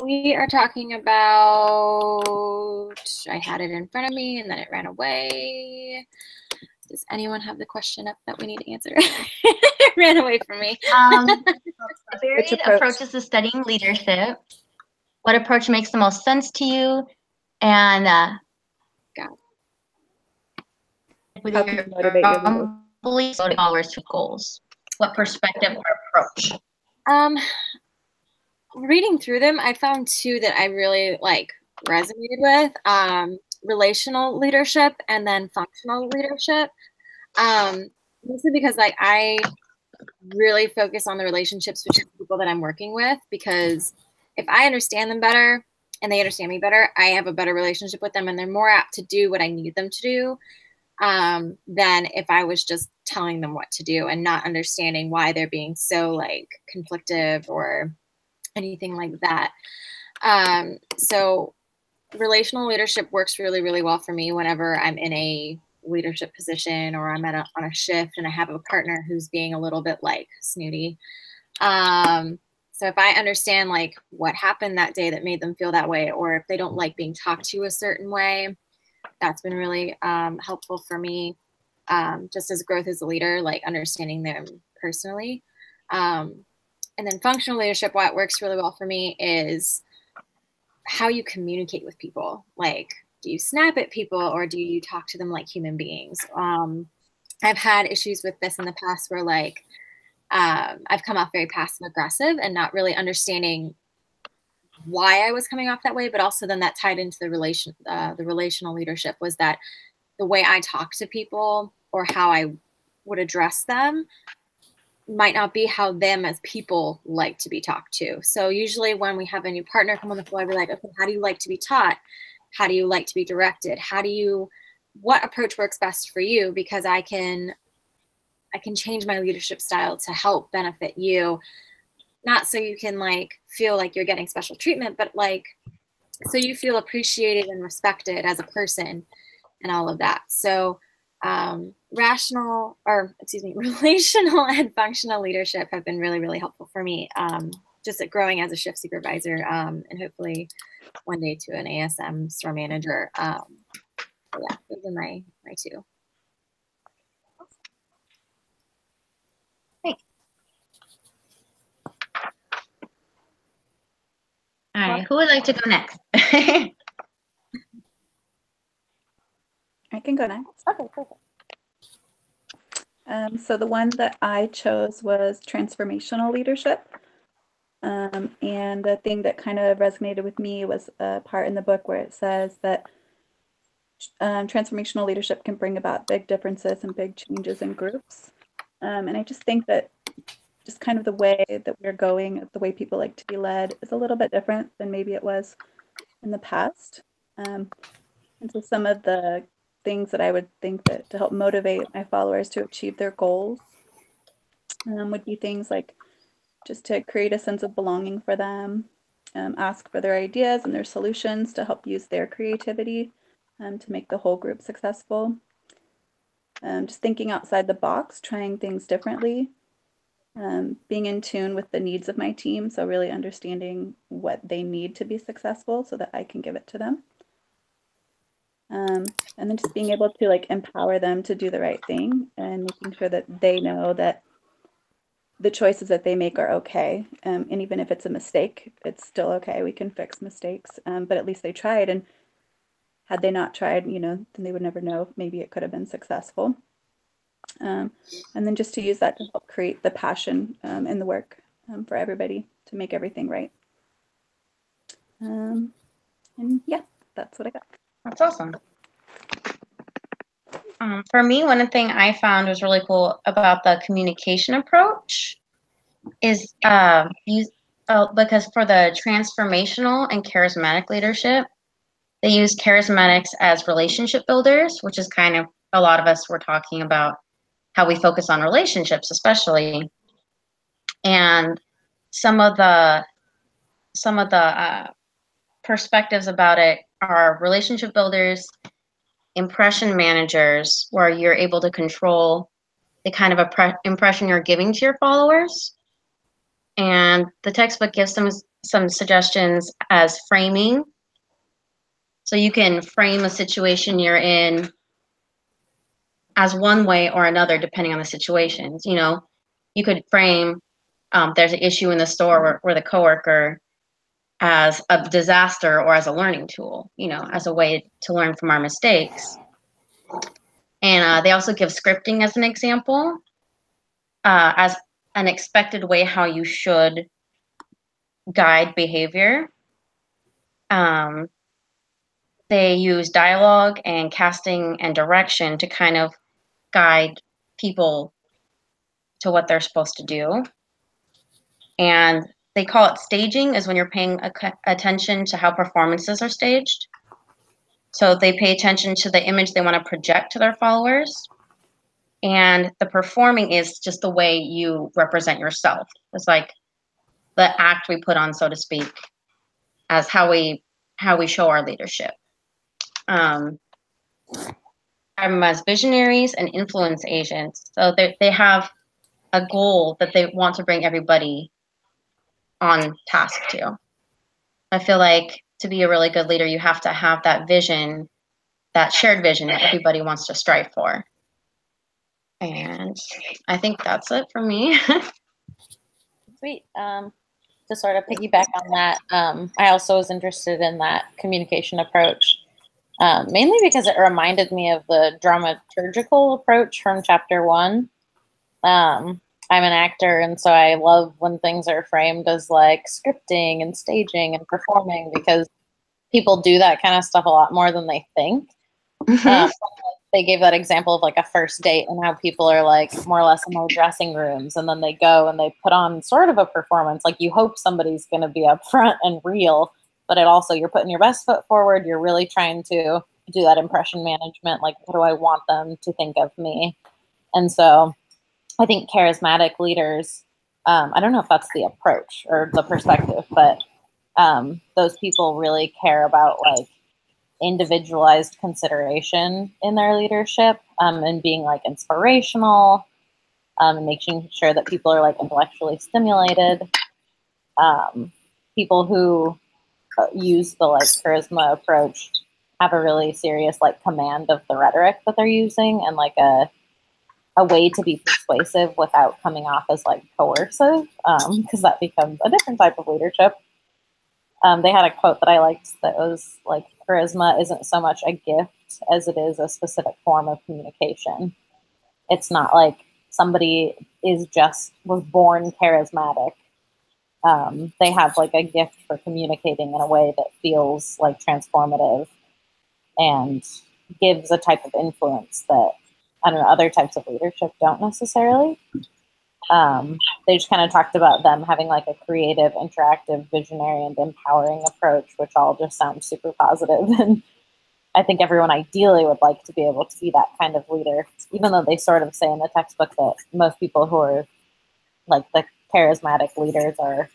We are talking about, I had it in front of me and then it ran away. Does anyone have the question up that we need to answer? It ran away from me. Varied approaches to studying leadership. What approach makes the most sense to you? And with how can you motivate your leaders? beliefs, followers to goals. What perspective or approach? Reading through them, I found two that I really resonated with. Relational leadership and then functional leadership. Mostly because I really focus on the relationships between people that I'm working with, because if I understand them better and they understand me better, I have a better relationship with them and they're more apt to do what I need them to do than if I was just telling them what to do and not understanding why they're being so conflictive or anything like that. So relational leadership works really, really well for me whenever I'm in a leadership position or I'm on a shift and I have a partner who's being a little bit snooty. So if I understand what happened that day that made them feel that way, or if they don't like being talked to a certain way, that's been really helpful for me, just as growth as a leader, understanding them personally. And then functional leadership, what works really well for me is how you communicate with people. Do you snap at people or do you talk to them like human beings? I've had issues with this in the past where I've come off very passive aggressive and not really understanding why I was coming off that way, but also then that tied into the relational leadership was that the way I talk to people or how I would address them might not be how them as people like to be talked to. So usually when we have a new partner come on the floor, I'd be like, okay, how do you like to be taught? How do you like to be directed? What approach works best for you? Because I can change my leadership style to help benefit you. Not so you can feel like you're getting special treatment, but so you feel appreciated and respected as a person and all of that. So relational and functional leadership have been really, really helpful for me, just at growing as a shift supervisor, and hopefully one day to an ASM store manager. Yeah, those are my two. Great. All right, who would like to go next? I can go next. Okay, perfect. So the one that I chose was transformational leadership. And the thing that kind of resonated with me was a part in the book where it says that transformational leadership can bring about big differences and big changes in groups. And I just think that just kind of the way that we're going, the way people like to be led is a little bit different than maybe it was in the past. And so some of the things that I would think that to help motivate my followers to achieve their goals would be things like just to create a sense of belonging for them, ask for their ideas and their solutions to help use their creativity to make the whole group successful. Just thinking outside the box, trying things differently, being in tune with the needs of my team, so really understanding what they need to be successful so that I can give it to them. And then just being able to empower them to do the right thing and making sure that they know that the choices that they make are okay. And even if it's a mistake, it's still okay. We can fix mistakes, but at least they tried. And had they not tried, then they would never know. Maybe it could have been successful. And then just to use that to help create the passion in the work for everybody to make everything right. And yeah, that's what I got. That's awesome. For me, one thing I found was really cool about the communication approach is because for the transformational and charismatic leadership, they use charismatics as relationship builders, which is kind of a lot of us were talking about how we focus on relationships, especially. And some of the perspectives about it are relationship builders, impression managers, where you're able to control the kind of impression you're giving to your followers. And the textbook gives some suggestions as framing. So you can frame a situation you're in as one way or another, depending on the situations. You know, you could frame there's an issue in the store where the coworker as a disaster or as a learning tool, you know, as a way to learn from our mistakes. And they also give scripting as an example, as an expected way how you should guide behavior. They use dialogue and casting and direction to kind of guide people to what they're supposed to do. And they call it staging, is when you're paying attention to how performances are staged. So they pay attention to the image they want to project to their followers. And the performing is just the way you represent yourself. It's like the act we put on, so to speak, as how we show our leadership. I'm as visionaries and influence agents. So they have a goal that they want to bring everybody on task to. I feel like to be a really good leader, you have to have that vision, that shared vision that everybody wants to strive for. And I think that's it for me. Sweet. To sort of piggyback on that, I also was interested in that communication approach, mainly because it reminded me of the dramaturgical approach from chapter 1. I'm an actor, and so I love when things are framed as like scripting and staging and performing, because people do that kind of stuff a lot more than they think. They gave that example of like a first date and how people are like more or less in their dressing rooms, and then they go and they put on sort of a performance. Like you hope somebody's going to be upfront and real, but it also, you're putting your best foot forward. You're really trying to do that impression management. Like, what do I want them to think of me? And so I think charismatic leaders, I don't know if that's the approach or the perspective, but those people really care about like individualized consideration in their leadership, and being like inspirational, and making sure that people are like intellectually stimulated. People who use the like charisma approach have a really serious like command of the rhetoric that they're using, and like a way to be persuasive without coming off as like coercive, because that becomes a different type of leadership. They had a quote that I liked that was like, charisma isn't so much a gift as it is a specific form of communication. It's not like somebody was born charismatic. They have like a gift for communicating in a way that feels like transformative and gives a type of influence that, I don't know, other types of leadership don't necessarily. They just kind of talked about them having like a creative, interactive, visionary, and empowering approach, which all just sounds super positive. And I think everyone ideally would like to be able to be that kind of leader, even though they sort of say in the textbook that most people who are like the charismatic leaders are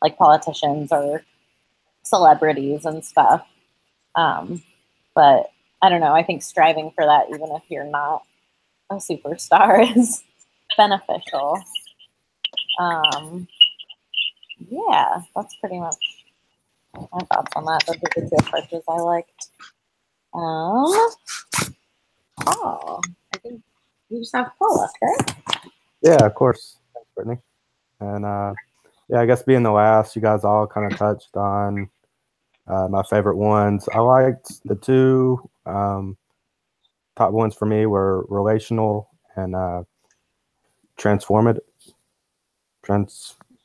like politicians or celebrities and stuff. But I don't know, I think striving for that, even if you're not a superstar, is beneficial. Yeah, that's pretty much my thoughts on that. Those are the two approaches I liked. I think you just have Paul left, right? Yeah, of course. Thanks, Brittney. And yeah, I guess being the last, you guys all kind of touched on my favorite ones. I liked the two top ones for me were relational and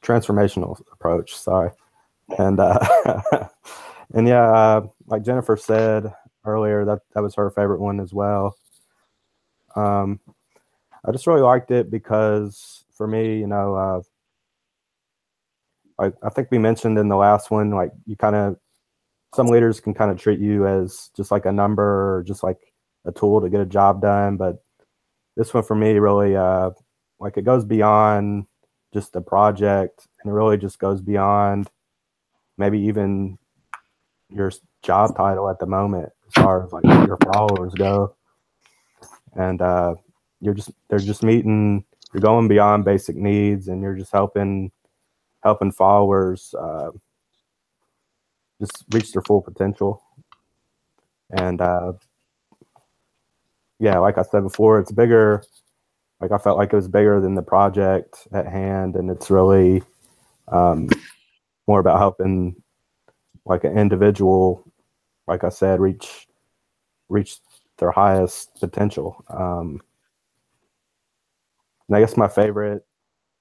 transformational approach. Sorry. And and yeah, like Jennifer said earlier, that was her favorite one as well. I just really liked it because for me, you know, I think we mentioned in the last one, like some leaders can kind of treat you as just like a number or just like a tool to get a job done. But this one for me really, like it goes beyond just a project, and it really just goes beyond maybe even your job title at the moment as far as like your followers go. And they're just meeting, you're going beyond basic needs, and you're just helping followers just reach their full potential. And yeah, like I said before, it's bigger. Like I felt like it was bigger than the project at hand, and it's really more about helping like an individual, like I said, reach their highest potential. And I guess my favorite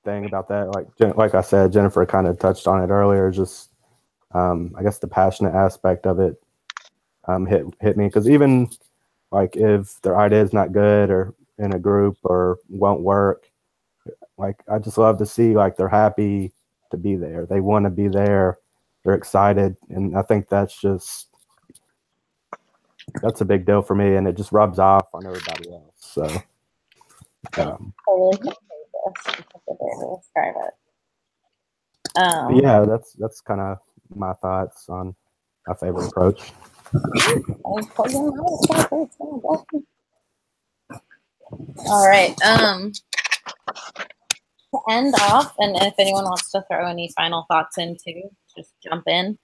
thing about that, like I said, Jennifer kind of touched on it earlier, just I guess the passionate aspect of it hit me, because even like if their idea is not good or in a group or won't work, like I just love to see like they're happy to be there. They want to be there. They're excited, and I think that's a big deal for me, and it just rubs off on everybody else. So describe it. Yeah, that's kind of my thoughts on my favorite approach. All right. To end off, and if anyone wants to throw any final thoughts in too, just jump in.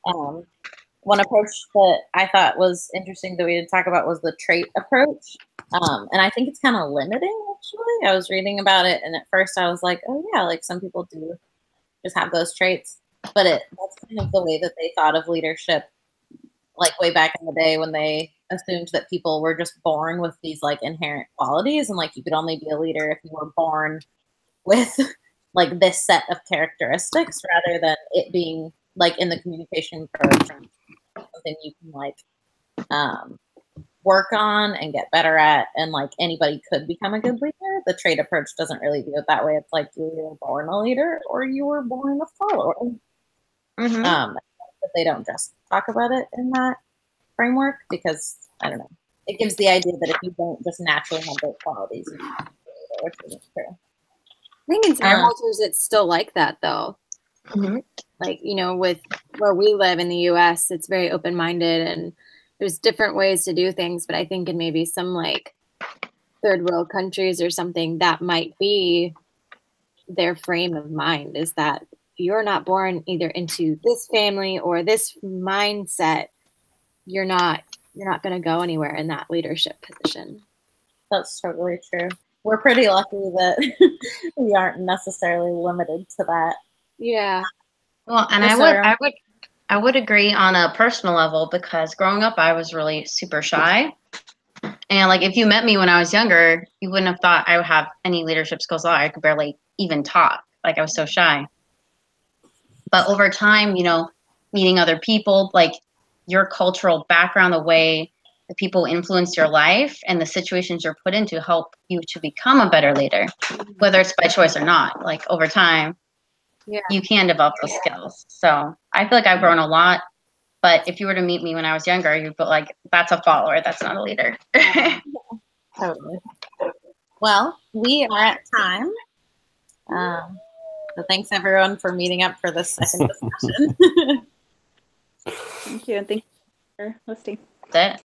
One approach that I thought was interesting that we did talk about was the trait approach. And I think it's kind of limiting, actually. I was reading about it, and at first I was like, oh yeah, like some people do just have those traits. But that's kind of the way that they thought of leadership, like way back in the day, when they assumed that people were just born with these like inherent qualities, and like you could only be a leader if you were born with like this set of characteristics, rather than it being like in the communication approach, something you can like work on and get better at, and like anybody could become a good leader. The trait approach doesn't really view it that way. It's like you were born a leader or you were born a follower. But they don't just talk about it in that framework, because I don't know, it gives the idea that if you don't just naturally have those qualities, you can't be a leader, which isn't true. I think in some cultures it's still like that, though. Like, you know, with where we live in the U.S., it's very open-minded, and there's different ways to do things. But I think in maybe some like third world countries or something, that might be their frame of mind, is that you're not born either into this family or this mindset, you're not going to go anywhere in that leadership position. That's totally true. We're pretty lucky that we aren't necessarily limited to that. Yeah. Well, and I would agree on a personal level, because growing up I was really super shy. And like if you met me when I was younger, you wouldn't have thought I would have any leadership skills at all. I could barely even talk. Like I was so shy. But over time, you know, meeting other people, like your cultural background, the way the people influence your life and the situations you're put into help you to become a better leader, whether it's by choice or not. Like over time, you can develop those skills. So I feel like I've grown a lot. But if you were to meet me when I was younger, you'd be like, that's a follower. That's not a leader. Totally. Well, we are at time. So thanks everyone for meeting up for this second discussion. Thank you, and thank you for listening. That's it.